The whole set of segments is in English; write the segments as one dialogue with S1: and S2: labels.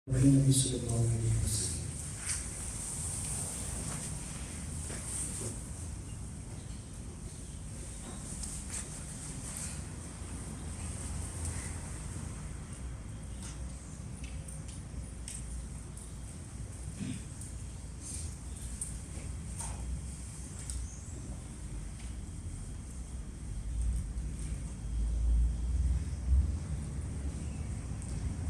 S1: النبي صلى الله عليه وسلم.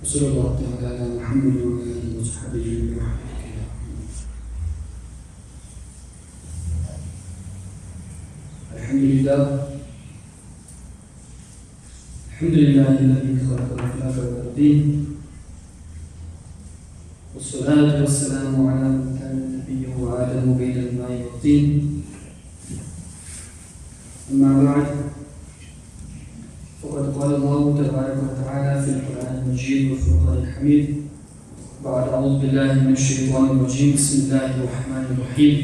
S1: وصلى الله تعالى على محمد وعلى آله وصحبه برحمتك يا رحمن. الحمد لله الذي خلق الأخلاق والدين، والصلاة والسلام على من كان النبي وآدم بين الماء والطين. أما بعد، فقد قال الله تبارك وتعالى في القرآن المجيد والفرقان الحميد بعد أعوذ بالله من الشيطان الرجيم. بسم الله الرحمن الرحيم.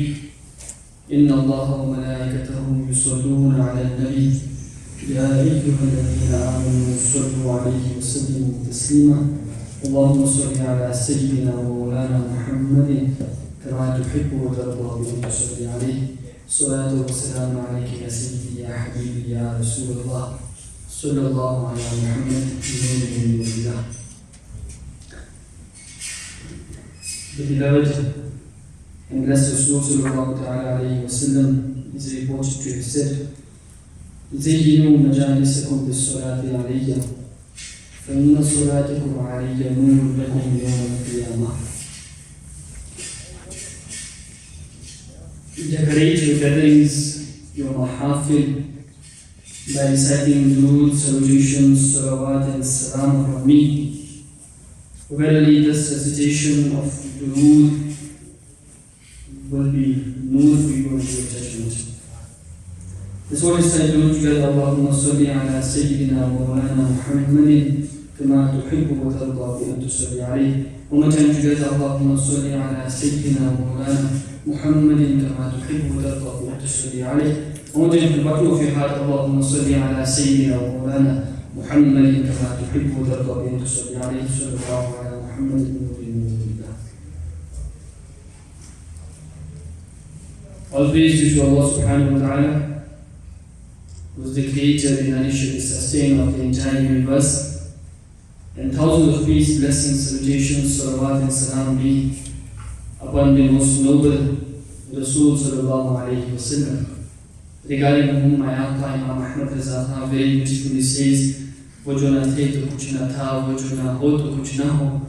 S1: إن الله وملائكته يصلون على النبي يا أيها الذين آمنوا صلوا عليه وسلموا تسليما. اللهم صل على سيدنا ومولانا محمد كما تحب وترضى بأن تصلي عليه. الصلاة والسلام عليك يا سيدي يا حبيبي يا رسول الله صلى الله على محمد نور الله. The beloved and blessed Rasul sallallahu alayhi wa sallam is reported to have said, زينوا مجالسكم بالصلاة علي فإن صلاتكم علي نور لكم يوم القيامة. Decorate your gatherings, your mahafil, by reciting durood, salutations, salawat and salam from me. Verily this recitation of durood will be nur for you on your judgment. This one is titled together, Allahumma salli ala Sayyidina wa Mawlana Muhammadin kama tuhibbu wa tarda bi an tusalli alayhi. One more time together, Allahumma salli ala Sayyidina wa Mawlana Muhammadin kama tuhibbu wa tarda bi an tusalli alayhi. ومن البطل في حال اللهم صل على سيدنا ومولانا محمد كما تحب وترضى بأن تصلي عليه صلى الله على محمد نور الله. All praise due to Allah subhanahu wa ta'ala, who is the creator and initially sustainer of the entire universe, and thousands of peace, blessings, salutations, salawat and salam be upon the most noble Rasul sallallahu alayhi wa sallam, regarding whom my Alta Imam Ahmad Rizata very beautifully says, वो जो न थे तो कुछ न था, वो जो न हो तो कुछ न हो,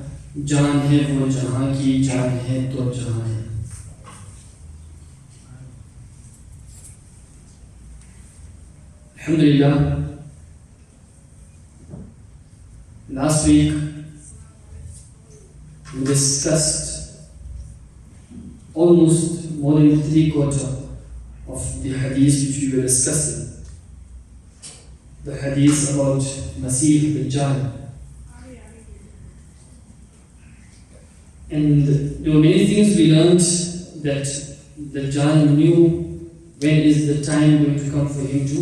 S1: जान है वो जहाँ की, जान है तो जहाँ है. Alhamdulillah, last week we discussed almost more than 3/4 of the hadith which we were discussing. The hadith about Masih Dajjal. And there were many things we learned that Dajjal knew when is the time going to come for him to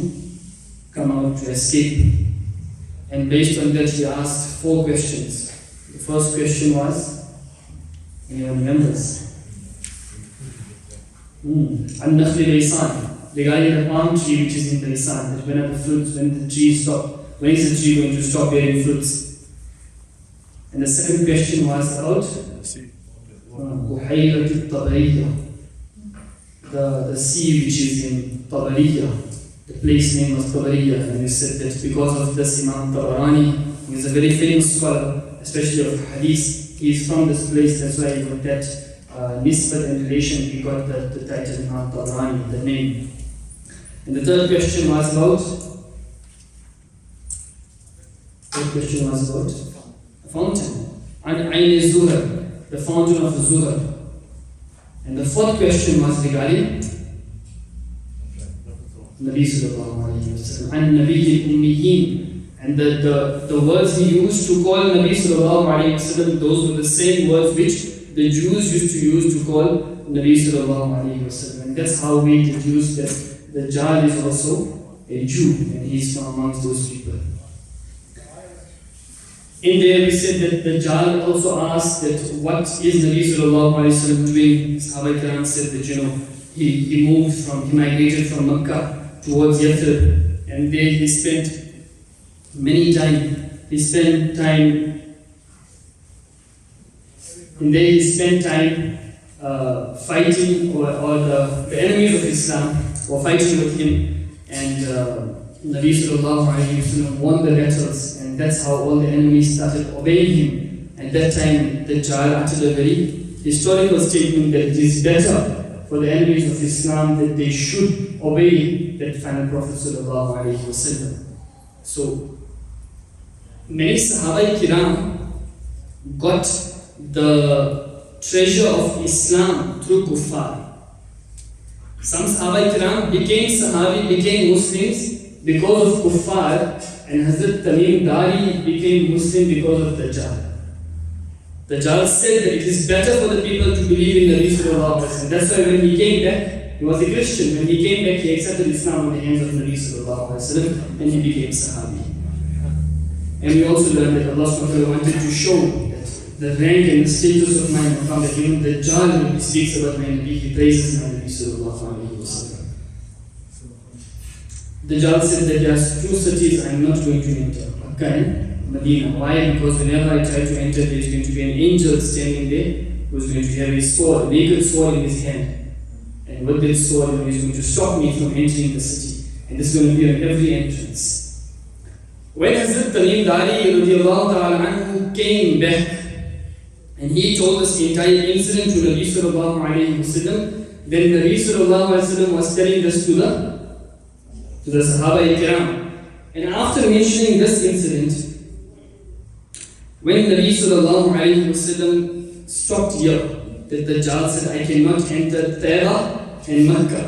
S1: come out to escape. And based on that he asked 4 questions. The first question was, anyone remembers? An-Nakhli Baysan, regarding the palm tree which is in Baysan, that when the tree stop, when is the tree going to stop bearing fruits? And the second question was about Buhayrat al-Tabariyya, the sea which is in Tabariyya. The place name was Tabariyya, and we said that because of this Imam Tabarani, he is a very famous scholar, especially of hadith. He is from this place, that's why he got that nisbat and relation, he got the title Imam Tabarani, the name. And the third question was about a fountain, An Ayn Zuhar, the fountain of Zuhar. And the fourth question was regarding Nabi sallallahu alayhi wa sallam, An Nabi al-Ummiyin. And the words he used to call Nabi sallallahu alayhi wa sallam, those were the same words which the Jews used to use to call Nabi sallallahu alayhi wa sallam. And that's how we deduce that Dajjal is also a Jew, and he is from amongst those people. In there we said that Dajjal also asked that what is Nabi sallallahu alayhi wa sallam doing? Sahaba Ikram said that he migrated from Makkah towards Yathrib, and there he spent time fighting, or the enemies of Islam were fighting with him, and Nabi sallallahu alayhi wa sallam won the battles, and that's how all the enemies started obeying him. At that time, Dajjal uttered a very historical statement that it is better for the enemies of Islam that they should obey that final Prophet sallallahu alayhi wa sallam. So, many Sahaba Kiram got the treasure of Islam through kuffar. Some Sahaba Kiram became Muslims because of kuffar, and Hazrat Tamim Dari became Muslim because of Dajjal. Dajjal said that it is better for the people to believe in Nabi sallallahu alaihi wasallam. That's why when he came back, he was a Christian. When he came back, he accepted Islam on the hands of Nabi sallallahu alaihi wasallam, and he became Sahabi. And we also learned that Allah subhanahu wa ta'ala wanted to show that the rank and the status of my Maqam, that even Dajjal, when he speaks about my Nabi, he praises my Nabi sallallahu alaihi wasallam. Dajjal said that there are two cities I am not going to enter, Makkah and Medina. Why? Because whenever I try to enter, there is going to be an angel standing there who is going to have a sword, a naked sword in his hand. And with that sword, he is going to stop me from entering the city. And this is going to be on every entrance. When Hazrat Tamim Dari radiallahu ta'ala anhu came back, and he told us the entire incident to Nabi sallallahu alayhi wa sallam, then Nabi sallallahu alayhi wa sallam was telling this to the Sahaba Ikram. And after mentioning this incident, when Nabi sallallahu alayhi wa sallam stopped here, that Dajjal said, I cannot enter Taiba and Makkah.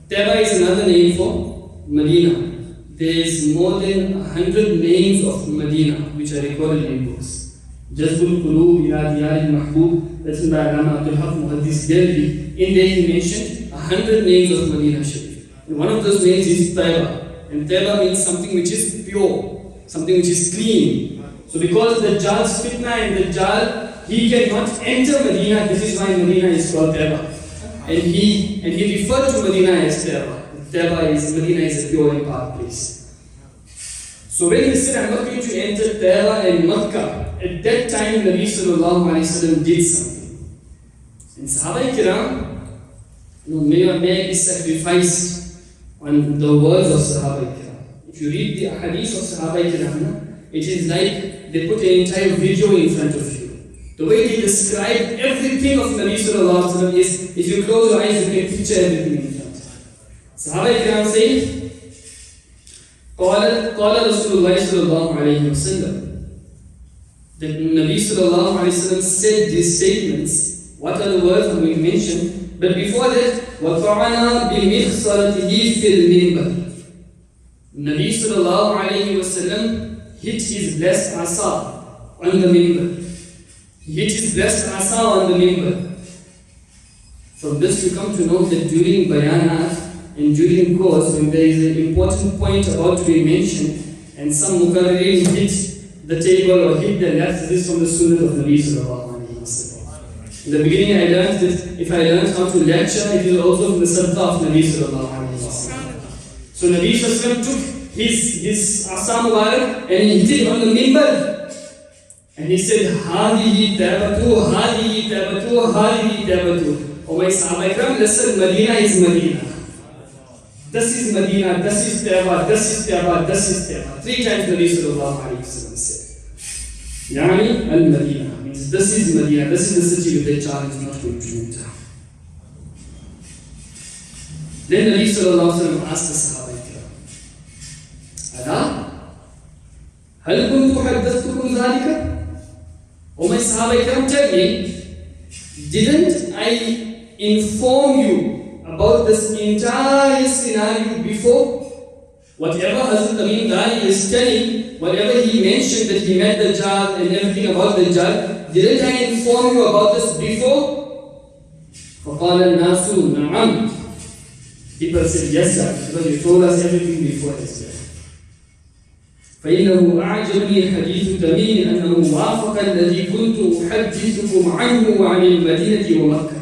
S1: Taiba is another name for Medina. There is more than 100 names of Medina which are recorded in books. Jazbul Qulub ila Diyar al-Mahbub, that's by Allama Abdul Haq Muhaddis Delhi. In there he mentioned 100 names of Medina Sharif. And one of those names is Taiba. And Taiba means something which is pure, something which is clean. So because Dajjal's fitna and Dajjal, he cannot enter Medina, this is why Medina is called Taiba. And he referred to Medina as Taiba. Medina is a pure and park place. So when he said, I'm not going to enter Taiba and Makkah, at that time Nabi sallallahu alayhi wa sallam did something. And Sahaba Kiram, may be sacrificed on the words of Sahaba Kiram. If you read the hadith of Sahaba Kiram, it is like they put an entire video in front of you. The way they describe everything of Nabi sallallahu alayhi wa sallam is, if you close your eyes, you can picture everything in front. Sahaba Ikram say, قال رسول الله صلى الله عليه وسلم, that Nabi sallallahu alayhi wa sallam said these statements. What are the words I'm going to mention? But before that, وَطَعَنَا بِمِخْصَرَتِهِ فِي الْمِنْبَرِ. Nabi sallallahu alayhi wa sallam hit his blessed asa on the minbar. He hit his blessed asa on the minbar. From this you come to know that during bayanat and during course, when there is an important point about to be mentioned, and some mukarririn hit the table or hit the left, this is from the sunnah of Nabi sallallahu alayhi wa sallam. In the beginning I learned that if I learned how to lecture, it is also from the sadaqah of Nabi sallallahu alayhi wa sallam. So Nabi sallallahu alayhi wa sallam took his asa mubarak and he hit it on the minbar. And he said, Hadihi tabatu, Hadihi tabatu, Hadihi tabatu. Oh my Sahaba Ikram, listen, Medina is Medina. This is Medina, this is Taiba, this is Taiba, this is Taiba. 3 times Nabi sallallahu alayhi wa sallam said. Yani al-Medina means this is Medina, this is the city where Dajjal is not going to enter. Then Nabi sallallahu alayhi wa sallam asked the Sahaba Ikram, Ala, hal kuntu haddathtukum dhalika? O my Sahaba Ikram, tell me, didn't I inform you about this entire scenario before? Whatever Hazrat Tamim Dari is telling, whatever he mentioned that he met Dajjal and everything about Dajjal, didn't I inform you about this before? فَقَالَ النَّاسُ نَعَمْ. People said, yes sir, because you told us everything before as well. فإنه أعجبني حديث تميم أنه وافق الذي كنت أحدثكم عنه وعن المدينة ومكة.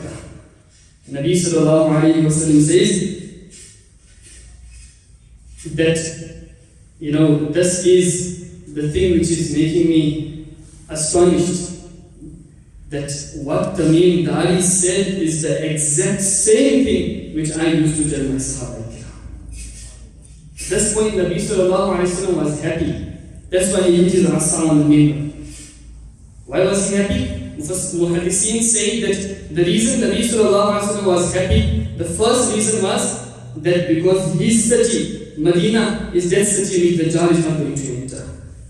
S1: Nabi sallallahu alayhi wa sallam says that, this is the thing which is making me astonished, that what Tamim Dari said is the exact same thing which I used to tell my Sahaba. At this point, Nabi sallallahu alayhi wa sallam was happy. That's why he hit his asa on the minbar. Why was he happy? Muhaddithin say that the reason Nabi sallallahu alayhi wa sallam was happy, the first reason was that because his city, Medina, is that city which Dajjal is not going to enter.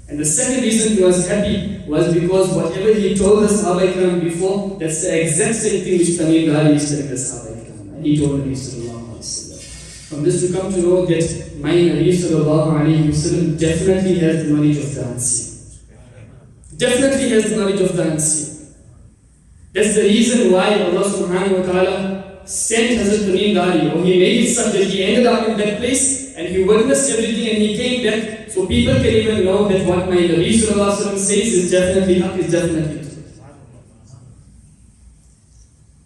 S1: And the second reason he was happy was because whatever he told the Sahaba Ikram before, that's the exact same thing which Tamim Dari is telling the Sahaba Ikram. And he told Nabi sallallahu alayhi wa sallam. From this to come to know that my Nabi sallallahu alayhi wa sallam definitely has the knowledge of the unseen. Definitely has the knowledge of the unseen. That's the reason why Allah subhanahu wa ta'ala sent Hazrat Tamim Dari, or he made it such that he ended up in that place and he witnessed everything and he came back, so people can even know that what my Nabi sallallahu alayhi wa sallam says is definitely haq, is definitely true.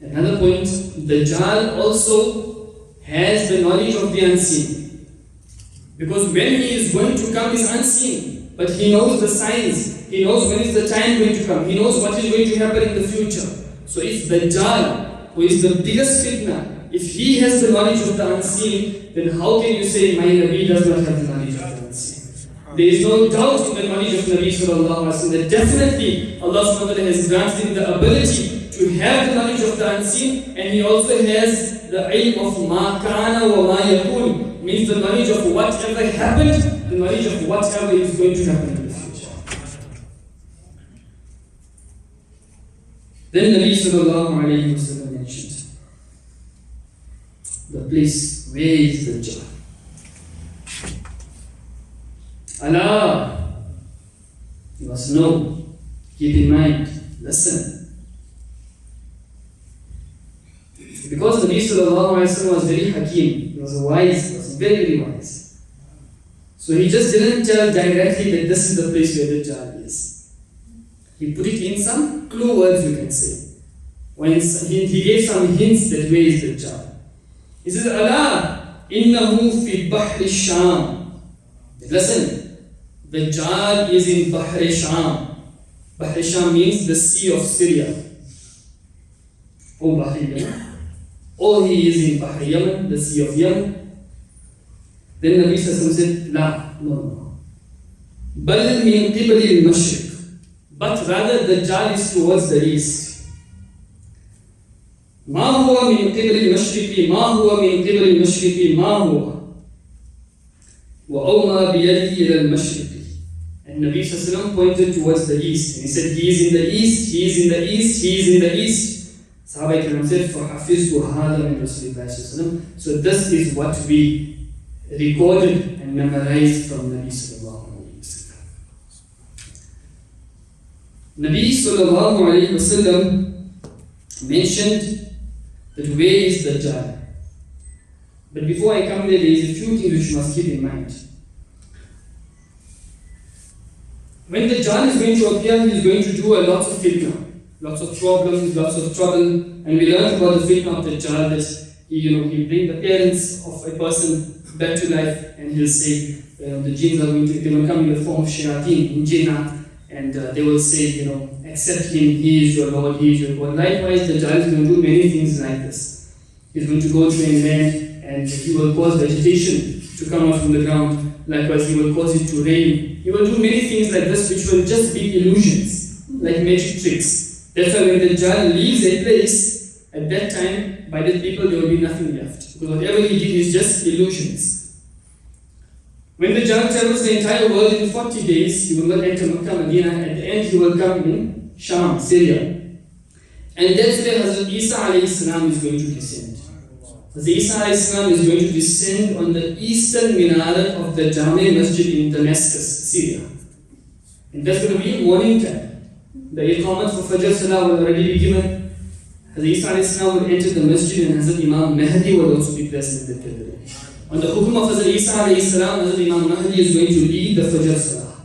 S1: Another point, Dajjal also has the knowledge of the unseen. Because when he is going to come is unseen, but he knows the signs. He knows when is the time going to come. He knows what is going to happen in the future. So if Dajjal, who is the biggest fitna, if he has the knowledge of the unseen, then how can you say my Nabi does not have the knowledge of the unseen? There is no doubt in the knowledge of Nabi sallallahu alaihi wasallam that definitely Allah subhanahu wa ta'ala has granted him the ability to have the knowledge of the unseen, and he also has the ilm of ma kana wa ma yakun, means the knowledge of whatever happened, the knowledge of whatever is going to happen in the future. Then Nabi sallallahu alayhi wa sallam mentioned the place where is Dajjal. Allah, you must know, keep in mind, listen. Because Nabi sallallahu alayhi wa sallam was very hakim, he was wise, he was very, very wise. So he just didn't tell directly that this is the place where Dajjal is. He put it in some clue words, you can say. When he gave some hints that where is Dajjal. He says, Allah, innahu fi Bahr Sham. Listen, Dajjal is in Bahr Sham. Bahr Sham means the Sea of Syria. Oh, Bahr Yaman. Oh, he is in Bahr Yaman, the Sea of Yemen. Then Nabi said, La, no. Bal min qibli al-mashriq. But rather Dajjal is towards the east. ما هو من قبل المشرق ما هو من قبل المشرق ما هو وأومى بيده إلى المشرق. And Nabi sallallahu pointed towards the east and he said, he is in the east, he is in the east, he is in the east. Sahaba Ikram said, فَحَفِظْتُ هَذَا مِنْ رَسُولِ اللَّهِ sallallahu alayhi wa sallam. So this is what we recorded and memorized from Nabi sallallahu alayhi wa sallam. Nabi sallallahu alayhi wa sallam mentioned that where is Dajjal. But before I come there is a few things which you must keep in mind. When Dajjal is going to appear, he is going to do a lot of fitna, lots of problems, lots of trouble, and we learned about the fitna of Dajjal that he'll bring the parents of a person back to life, and he'll say the jinns are going to, they will come in the form of shayateen, in jinnah, and they will say, accept him, he is your Lord, he is your God. Likewise, Dajjal is going to do many things like this. He's going to go to a land and he will cause vegetation to come out from the ground. Likewise, he will cause it to rain. He will do many things like this which will just be illusions, like magic tricks. That's why when Dajjal leaves a place, at that time, by the people there will be nothing left. Because whatever he did is just illusions. When Dajjal travels the entire world in 40 days, he will not enter Makkah, Medina. At the end, he will come in Sham, Syria. And that's where Hazrat Isa alayhi salam is going to descend. Hazrat Isa alayhi salam is going to descend on the eastern minaret of the Jami Masjid in Damascus, Syria. And that's going to be morning time. The iqamat for Fajr Salah will already be given. Hazrat Isa alayhi salam will enter the masjid and Hazrat Imam Mahdi will also be present at that day. On the hukum of Hazrat Isa alayhi salam, Hazrat Imam Mahdi is going to lead the Fajr Salah.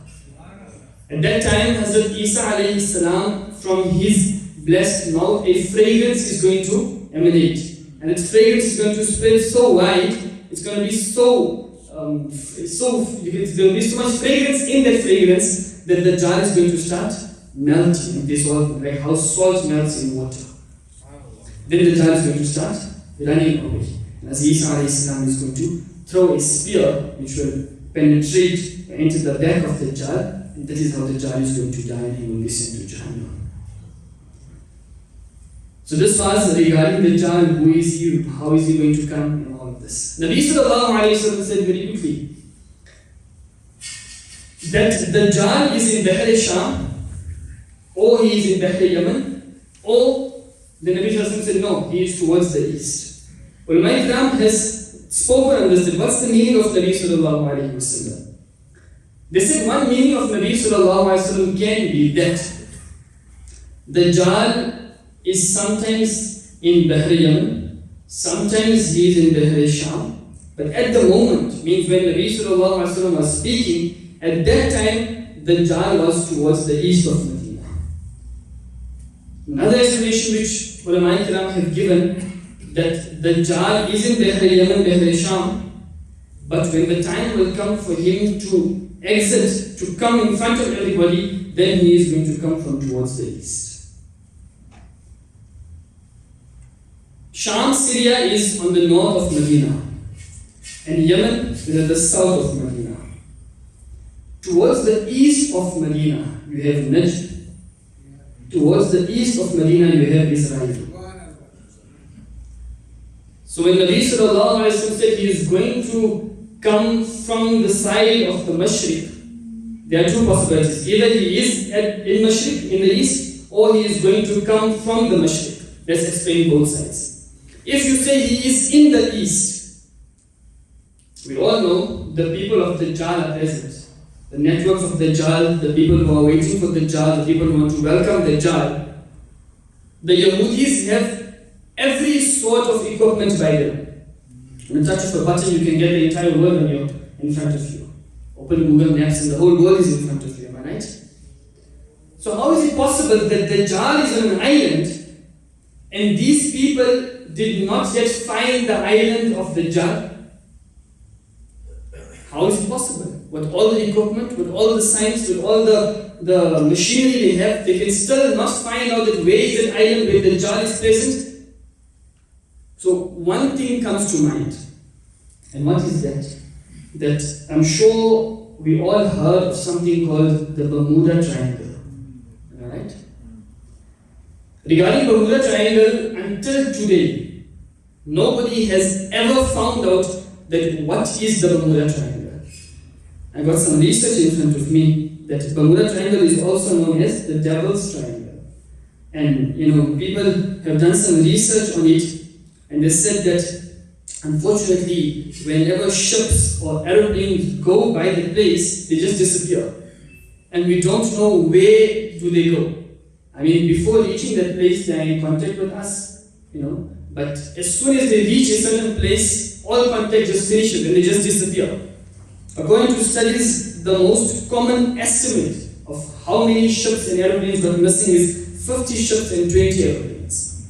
S1: At that time, Hazrat Isa alayhi salam, from his blessed mouth, a fragrance is going to emanate. And its fragrance is going to spread so wide, it's going to be there's going to be so much fragrance in that fragrance that the jar is going to start melting. This all like how salt melts in water. Then the jar is going to start running away. And as Isa alayhi salam is going to throw a spear which will penetrate into the back of the jar, and that is how the jar is going to die and he will be sent to Jahannam. So this was regarding the Dajjal, who is he, how is he going to come, and all of this. Nabi sallallahu alayhi wa sallam said very quickly that the Dajjal is in Bahr Sham, or he is in Bahr Yemen, or the Nabi sallallahu alayhi wa sallam said no, he is towards the east. Ulama Ikram has spoken on this, that what's the meaning of Nabi sallallahu alayhi wa sallam? They said one meaning of Nabi sallallahu alayhi wa sallam can be that the Dajjal is sometimes in Bahr Yemen, sometimes he is in Bahr Sham, but at the moment, means when Nabi sallallahu alaihi wasallam was speaking, at that time the Dajjal was towards the east of Medina. Another explanation which ulama kiram have given, that the Dajjal is in Bahr Yemen, Bahr Sham, but when the time will come for him to exit, to come in front of everybody, then he is going to come from towards the east. Sham, Syria is on the north of Medina, and Yemen is at the south of Medina. Towards the east of Medina, you have Najd. Towards the east of Medina, you have Israel. So when Nabi sallallahu alaihi wasallam said he is going to come from the side of the Mashriq, there are two possibilities. Either he is in Mashriq, in the east, or he is going to come from the Mashriq. Let's explain both sides. If you say he is in the east, we all know the people of the Dajjal are present. The networks of the Dajjal, the people who are waiting for the Dajjal, the people who want to welcome the Dajjal. The Yahudis have every sort of equipment by them. On the touch of a button, you can get the entire world in front of you. Open Google Maps and the whole world is in front of you, am I right? So how is it possible that the Dajjal is on an island and these people did not yet find the island of the Dajjal? How is it possible? With all the equipment, with all the science, with all the machinery they have, they can still not find out that where is an island where the Dajjal is present? So one thing comes to mind. And what is that? That I'm sure we all heard of something called the Bermuda Triangle. Alright? Regarding Bermuda Triangle, until today, nobody has ever found out that what is the Bermuda Triangle. I got some research in front of me that Bermuda Triangle is also known as the Devil's Triangle. And people have done some research on it, and they said that unfortunately, whenever ships or aeroplanes go by the place, they just disappear. And we don't know where do they go. I mean, before reaching that place, they are in contact with us, but as soon as they reach a certain place, all contact just finishes and they just disappear. According to studies, the most common estimate of how many ships and aeroplanes got missing is 50 ships and 20 aeroplanes,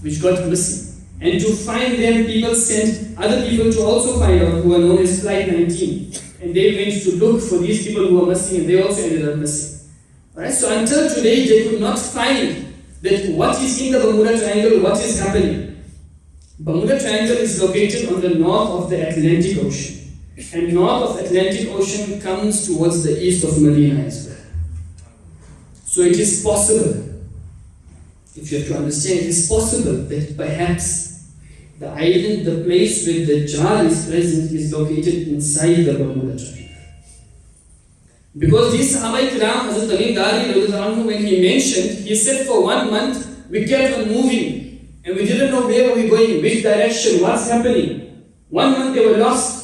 S1: which got missing. And to find them, people sent other people to also find out, who are known as Flight 19. And they went to look for these people who were missing, and they also ended up missing. Alright, so until today, they could not find that what is in the Bermuda Triangle, what is happening. Bermuda Triangle is located on the north of the Atlantic Ocean. And north of Atlantic Ocean comes towards the east of Medina as well. So it is possible, if you have to understand, it is possible that perhaps the island, the place where the Dajjal is present, is located inside the Bermuda Triangle. Because these Sahaba Ikram, Hazrat Tamim Dari, when he mentioned, he said for 1 month, we kept on moving, and we didn't know where we were going, which direction, what's happening. 1 month they were lost.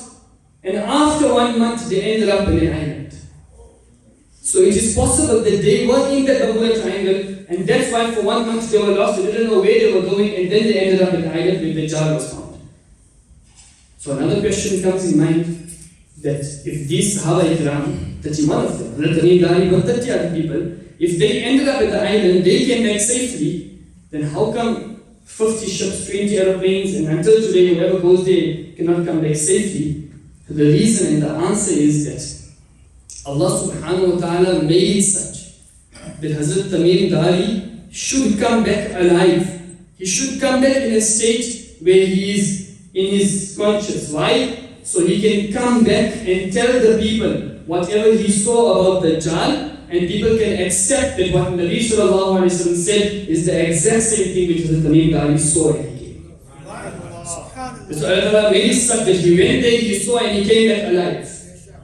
S1: And after 1 month, they ended up in an island. So it is possible that they were in the Bermuda Triangle, and that's why for 1 month they were lost, they didn't know where they were going, and then they ended up in an island where the Dajjal was found. So another question comes in mind, that if these Sahaba Ikram 31 of them. Hazrat Tamim Dari got 30 other people. If they ended up at the island, they came back safely, then how come 50 ships, 20 aeroplanes, and until today, whoever goes there cannot come back safely? So the reason and the answer is that Allah subhanahu wa ta'ala made it such that Hazrat Tamim Dari should come back alive. He should come back in a state where he is in his conscious. Why? So he can come back and tell the people whatever he saw about Dajjal, and people can accept that what Nabi sallallahu alaihi wasallam said is the exact same thing which Hazrat Tamim Dari saw and he came. So Allah made it such that he went there, he saw and he came back alive.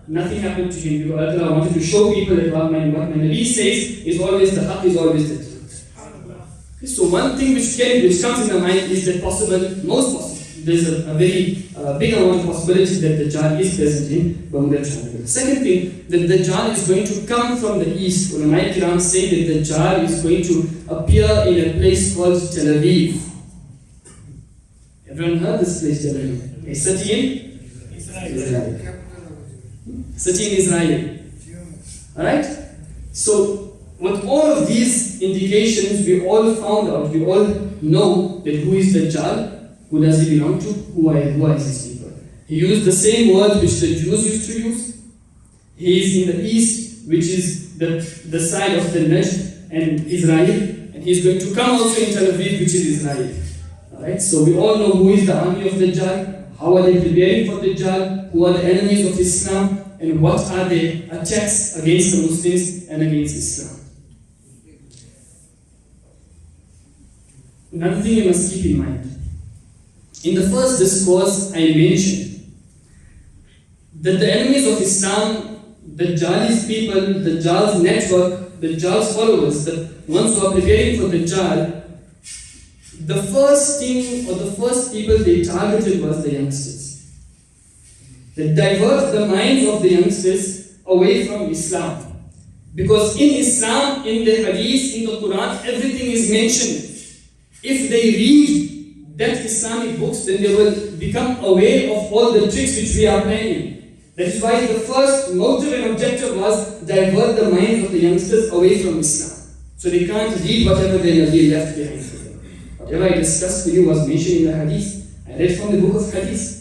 S1: Nothing happened to him because Allah wanted to show people that what my Nabi says is always the haqq, is always the truth. So one thing which comes in the mind is that possible, most possible. There's a very big amount of possibility that the Dajjal is present in Bermuda Triangle. Second thing, that the Dajjal is going to come from the east. Ulama Kiram say that the Dajjal is going to appear in a place called Tel Aviv. Everyone heard this place, Tel Aviv? A city in Israel. City in Israel. Alright? So, with all of these indications, we all found out, we all know that who is the Dajjal. Who does he belong to? Who are his people? He used the same word which the Jews used to use. He is in the east, which is the side of the Najd and Israel. And he is going to come also in Tel Aviv, which is Israel. Alright, so we all know who is the army of Dajjal, how are they preparing for Dajjal, who are the enemies of Islam, and what are the attacks against the Muslims and against Islam. Another thing you must keep in mind. In the first discourse, I mentioned that the enemies of Islam, the Dajjal's people, the Dajjal's network, the Dajjal's followers, the ones who are preparing for the Dajjal, the first thing or the first people they targeted was the youngsters. They divert the minds of the youngsters away from Islam. Because in Islam, in the Hadith, in the Quran, everything is mentioned. If they read that Islamic books, then they will become aware of all the tricks which we are planning. That is why the first motive and objective was divert the minds of the youngsters away from Islam. So they can't read whatever they left behind for them. Whatever I discussed with you was mentioned in the Hadith. I read from the book of Hadith.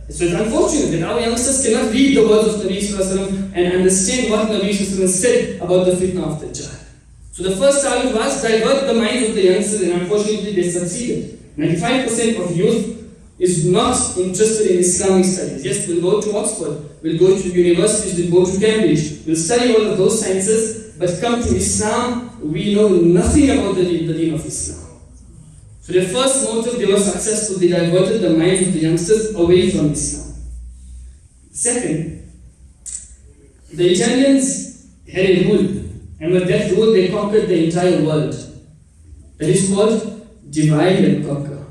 S1: So it's unfortunate that our youngsters cannot read the words of Nabi Sallallahu Alaihi Wasallam and understand what Nabi Sallallahu Alaihi Wasallam said about the fitna of Dajjal. So the first target was divert the minds of the youngsters, and unfortunately they succeeded. 95% of youth is not interested in Islamic studies. Yes, we'll go to Oxford, we'll go to universities, we'll go to Cambridge, we'll study all of those sciences, but come to Islam, we know nothing about the deen of Islam. So their first motive, they were successful, they diverted the minds of the youngsters away from Islam. Second, the Italians had a rule. And with that rule, they conquered the entire world. That is called divide and conquer.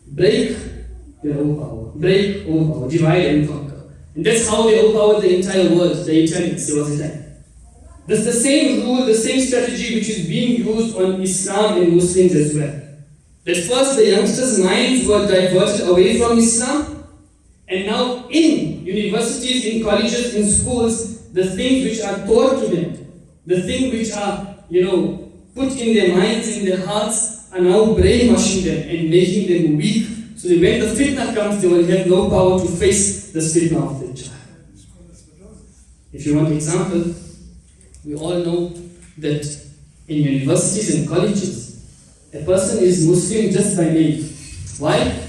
S1: Break, they overpower. Break, overpower. Divide and conquer. And that's how they overpowered the entire world, the Italians. There was a time. That's the same rule, the same strategy which is being used on Islam and Muslims as well. That first the youngsters' minds were diverted away from Islam, and now in universities, in colleges, in schools, the things which are taught to them, the things which are, put in their minds, in their hearts, are now brainwashing them and making them weak, so that when the fitna comes, they will have no power to face the fitna of the Dajjal. If you want an example, we all know that in universities and colleges, a person is Muslim just by name. Why?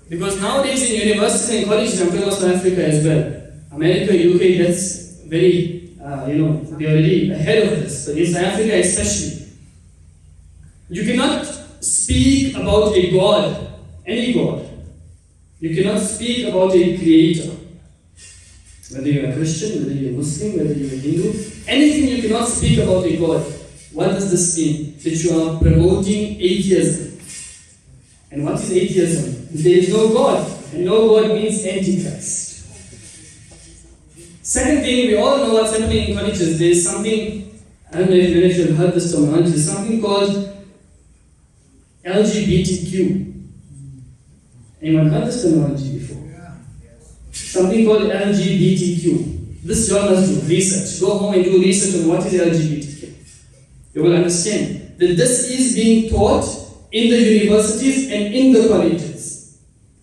S1: Because nowadays in universities and colleges, I'm talking about South Africa as well, America, UK, that's very, they're already ahead of this. But in South Africa especially, you cannot speak about a God, any God. You cannot speak about a creator. Whether you're a Christian, whether you're a Muslim, whether you're a Hindu, anything you cannot speak about a God. What does this mean? That you are promoting atheism. And what is atheism? There is no God. And no God means Antichrist. Second thing, we all know what's happening in colleges. There is something, I don't know if you've heard this terminology, there's something called LGBTQ. Anyone heard this terminology before? something called LGBTQ. This you all must do research. Go home and do research on what is LGBTQ. You will understand that this is being taught in the universities and in the colleges.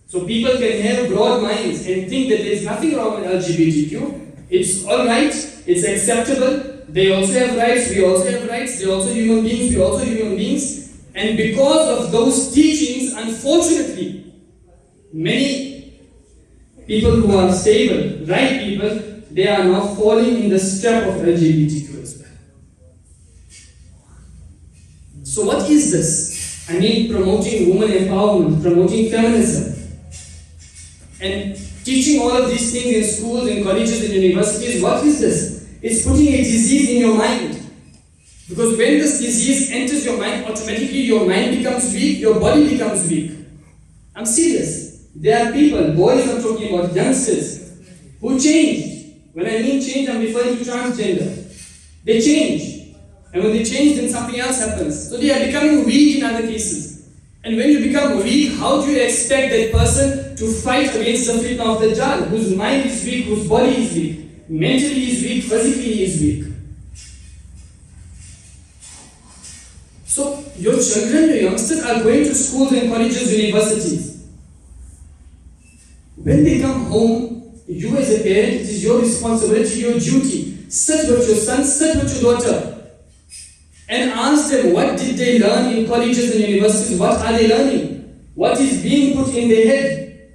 S1: So people can have broad minds and think that there is nothing wrong with LGBTQ. It's alright, it's acceptable. They also have rights, we also have rights. They're also human beings, we're also human beings. And because of those teachings, unfortunately, many people who are stable, right people, they are now falling in the trap of LGBTQ as well. So what is this? I mean, promoting women empowerment, promoting feminism, and teaching all of these things in schools, in colleges, and universities. What is this? It's putting a disease in your mind. Because when this disease enters your mind, automatically your mind becomes weak, your body becomes weak. I'm serious. There are people, boys I'm talking about, youngsters, who changed. When I mean change, I'm referring to transgender. They change. And when they change, then something else happens. So they are becoming weak in other cases. And when you become weak, how do you expect that person to fight against the fitna of Dajjal, whose mind is weak, whose body is weak, mentally he is weak, physically he is weak? So your children, your youngsters are going to schools and colleges, universities. When they come home, you as a parent, it is your responsibility, your duty. Sit with your son, sit with your daughter, and ask them what did they learn in colleges and universities, what are they learning, what is being put in their head.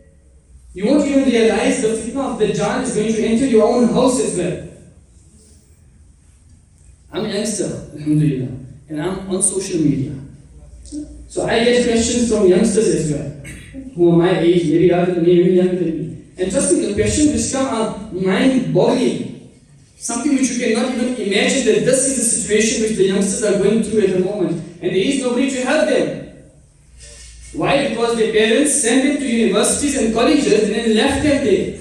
S1: You won't even realize the fitna of Dajjal is going to enter your own house as well. I'm a youngster, alhamdulillah, and I'm on social media. So I get questions from youngsters as well, who are my age, maybe younger than me, maybe younger than me. And trust me, the questions which come are mind-boggling. Something which you cannot even imagine that this is the situation which the youngsters are going through at the moment. And there is nobody to help them. Why? Because their parents sent them to universities and colleges and then left them there.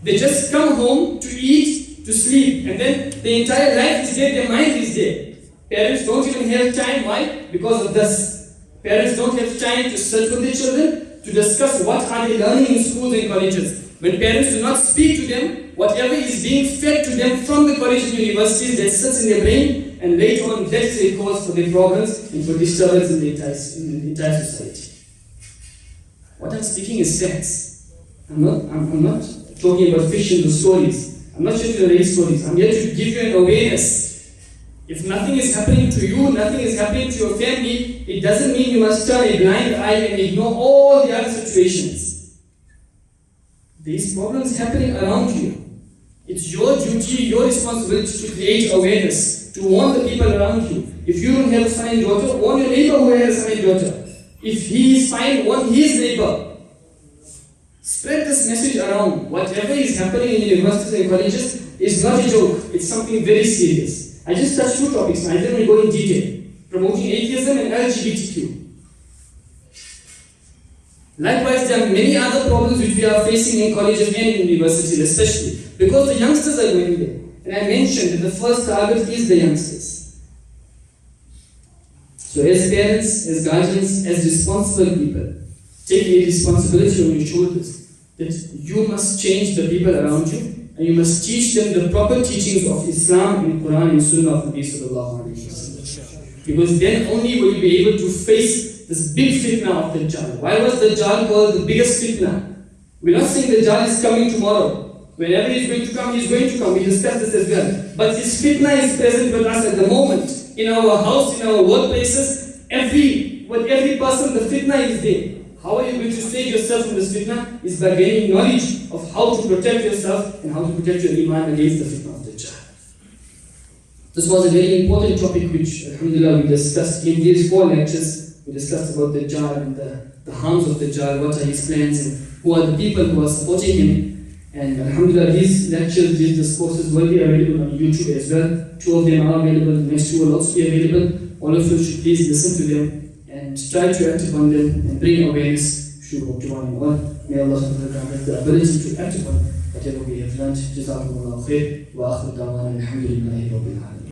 S1: They just come home to eat, to sleep, and then the entire life is there, their mind is there. Parents don't even have time. Why? Because of this. Parents don't have time to sit with their children, to discuss what are they learning in schools and colleges. When parents do not speak to them, whatever is being fed to them from the college and universities, that sits in their brain, and later on that is a cause for their problems and for disturbance in the entire society. What I'm speaking is facts. I'm not talking about fiction or stories. I'm not here to narrate stories. I'm here to give you an awareness. If nothing is happening to you, nothing is happening to your family, it doesn't mean you must turn a blind eye and ignore all the other situations. These problems happening around you. It's your duty, your responsibility to create awareness, to warn the people around you. If you don't have a son and daughter, warn your neighbor who has a son and daughter. If he is fine, warn his neighbor. Spread this message around. Whatever is happening in universities and colleges is not a joke. It's something very serious. I just touched 2 topics, and I didn't go in detail. Promoting atheism and LGBTQ. Likewise, there are many other problems which we are facing in colleges and in universities, especially because the youngsters are going there. And I mentioned that the first target is the youngsters. So as parents, as guardians, as responsible people, take a responsibility on your shoulders that you must change the people around you, and you must teach them the proper teachings of Islam and Quran and Sunnah of Nabi sallallahu alaihi wasallam. Because then only will you be able to face this big fitna of Dajjal. Why was Dajjal called the biggest fitna? We're not saying Dajjal is coming tomorrow. Whenever he's going to come, he's going to come. We discussed this as well. But this fitna is present with us at the moment. In our house, in our workplaces, with every person, the fitna is there. How are you going to save yourself from this fitna? Is by gaining knowledge of how to protect yourself and how to protect your iman against the fitna of Dajjal. This was a very important topic which, alhamdulillah, we discussed in these 4 lectures. We discussed about Dajjal and the harms of Dajjal, what are his plans, and who are the people who are supporting him. And alhamdulillah, these lectures, these discourses will be available on YouTube as well. 2 of them are available, the next 2 will also be available. All of you should please listen to them and try to act upon them and bring awareness to one and all. May Allah have the ability to act upon whatever we have learned. Jazakumullahu khair wa akhir da'wana alhamdulillahi rabbil alamin.